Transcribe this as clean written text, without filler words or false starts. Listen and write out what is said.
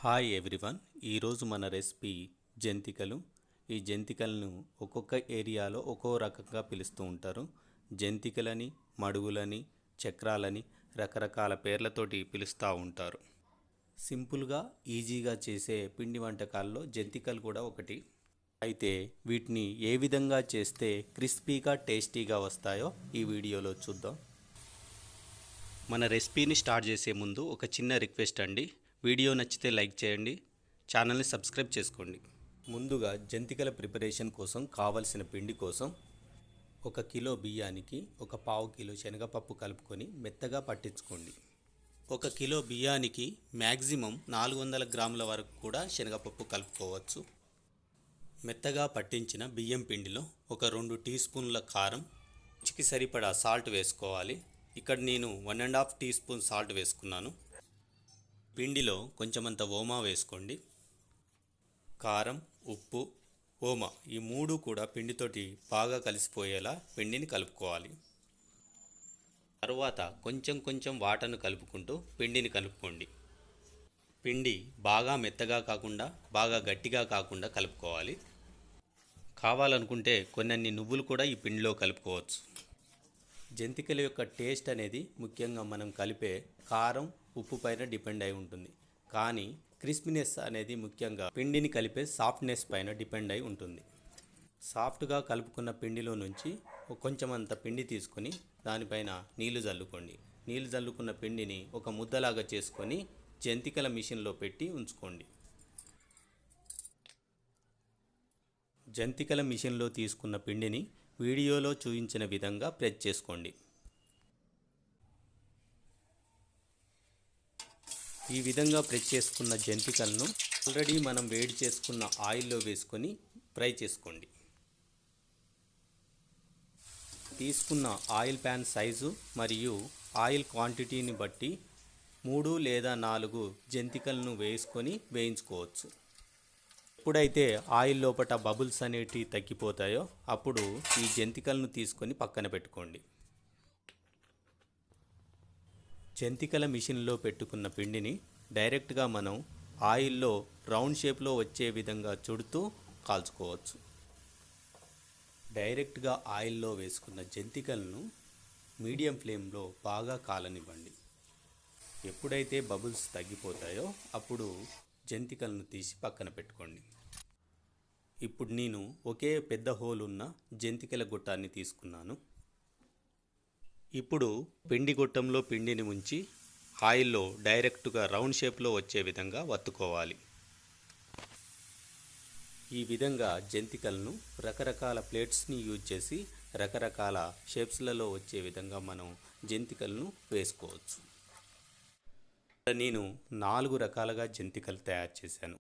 Hi everyone. ఈరోజు మన recipe జంతికలు. ఈ జంతికలను ఒక్కొక్క ఏరియాలో ఒక్కో రకంగా పిలుస్తూ ఉంటారు. జంతికలని, మడుగులని, చక్రాలని రకరకాల పేర్లతోటి పిలుస్తూ ఉంటారు. సింపుల్గా ఈజీగా చేసే పిండి వంటకాల్లో జంతికలు కూడా ఒకటి. అయితే వీటిని ఏ విధంగా చేస్తే క్రిస్పీగా టేస్టీగా వస్తాయో ఈ వీడియోలో చూద్దాం. మన రెసిపీని స్టార్ట్ చేసే ముందు ఒక చిన్న రిక్వెస్ట్ అండి. వీడియో నచ్చితే లైక్ చేయండి, ఛానల్ని సబ్స్క్రైబ్ చేసుకోండి. ముందుగా జంతికల ప్రిపరేషన్ కోసం కావలసిన పిండి కోసం 1 కిలో బియ్యానికి 1/4 కిలో శనగపప్పు కలుపుకొని మెత్తగా పట్టించుకోండి. 1 కిలో బియ్యానికి మ్యాక్సిమం 400 గ్రాముల వరకు కూడా శనగపప్పు కలుపుకోవచ్చు. మెత్తగా పట్టించిన బియ్యం పిండిలో ఒక 2 టీ స్పూన్ల కారం, రుచికి సరిపడా సాల్ట్ వేసుకోవాలి. ఇక్కడ నేను 1.5 టీ స్పూన్ సాల్ట్ వేసుకున్నాను. పిండిలో కొంచెమంత ఓమా వేసుకోండి. కారం, ఉప్పు, ఓమా ఈ 3 కూడా పిండితోటి బాగా కలిసిపోయేలా పిండిని కలుపుకోవాలి. తరువాత కొంచెం వాటర్ను కలుపుకుంటూ పిండిని కలుపుకోండి. పిండి బాగా మెత్తగా కాకుండా బాగా గట్టిగా కాకుండా కలుపుకోవాలి. కావాలనుకుంటే కొన్ని నువ్వులు కూడా ఈ పిండిలో కలుపుకోవచ్చు. జంతికల యొక్క టేస్ట్ అనేది ముఖ్యంగా మనం కలిపే కారం, ఉప్పు పైన డిపెండ్ అయి ఉంటుంది. కానీ క్రిస్పీనెస్ అనేది ముఖ్యంగా పిండిని కలిపే సాఫ్ట్నెస్ పైన డిపెండ్ అయి ఉంటుంది. సాఫ్ట్గా కలుపుకున్న పిండిలో నుంచి కొంచెమంత పిండి తీసుకొని దానిపైన నీళ్లు చల్లుకోండి. నీళ్లు చల్లుకున్న పిండిని ఒక ముద్దలాగా చేసుకొని జంతికల మిషన్లో పెట్టి ఉంచుకోండి. జంతికల మిషన్లో తీసుకున్న పిండిని వీడియోలో చూపించిన విధంగా ప్రెస్ చేసుకోండి. ఈ విధంగా ప్రెస్ చేసుకున్న జంతికలను ఆల్రెడీ మనం వేడి చేసుకున్న ఆయిల్లో వేసుకొని ఫ్రై చేసుకోండి. తీసుకున్న ఆయిల్ ప్యాన్ సైజు మరియు ఆయిల్ క్వాంటిటీని బట్టి 3 లేదా 4 జంతికలను వేసుకొని వేయించుకోవచ్చు. ఎప్పుడైతే ఆయిల్ లోపల బబుల్స్ అనేటివి తగ్గిపోతాయో అప్పుడు ఈ జంతికలను తీసుకొని పక్కన పెట్టుకోండి. జంతికల మిషన్లో పెట్టుకున్న పిండిని డైరెక్ట్గా మనం ఆయిల్లో రౌండ్ షేప్లో వచ్చే విధంగా చుడుతూ కాల్చుకోవచ్చు. డైరెక్ట్గా ఆయిల్లో వేసుకున్న జంతికలను మీడియం ఫ్లేమ్లో బాగా కాలనివ్వండి. ఎప్పుడైతే బబుల్స్ తగ్గిపోతాయో అప్పుడు జంతికలను తీసి పక్కన పెట్టుకోండి. ఇప్పుడు నేను ఒకే పెద్ద హోల్ ఉన్న జంతికల గొట్టాన్ని తీసుకున్నాను. ఇప్పుడు పిండి గొట్టంలో పిండిని ఉంచి ఆయిల్లో డైరెక్ట్గా రౌండ్ షేప్లో వచ్చే విధంగా వత్తుకోవాలి. ఈ విధంగా జంతికలను రకరకాల ప్లేట్స్ని యూజ్ చేసి రకరకాల షేప్స్లలో వచ్చే విధంగా మనం జంతికలను వేసుకోవచ్చు. నేను 4 రకాలుగా జంతికలు తయారు చేశాను.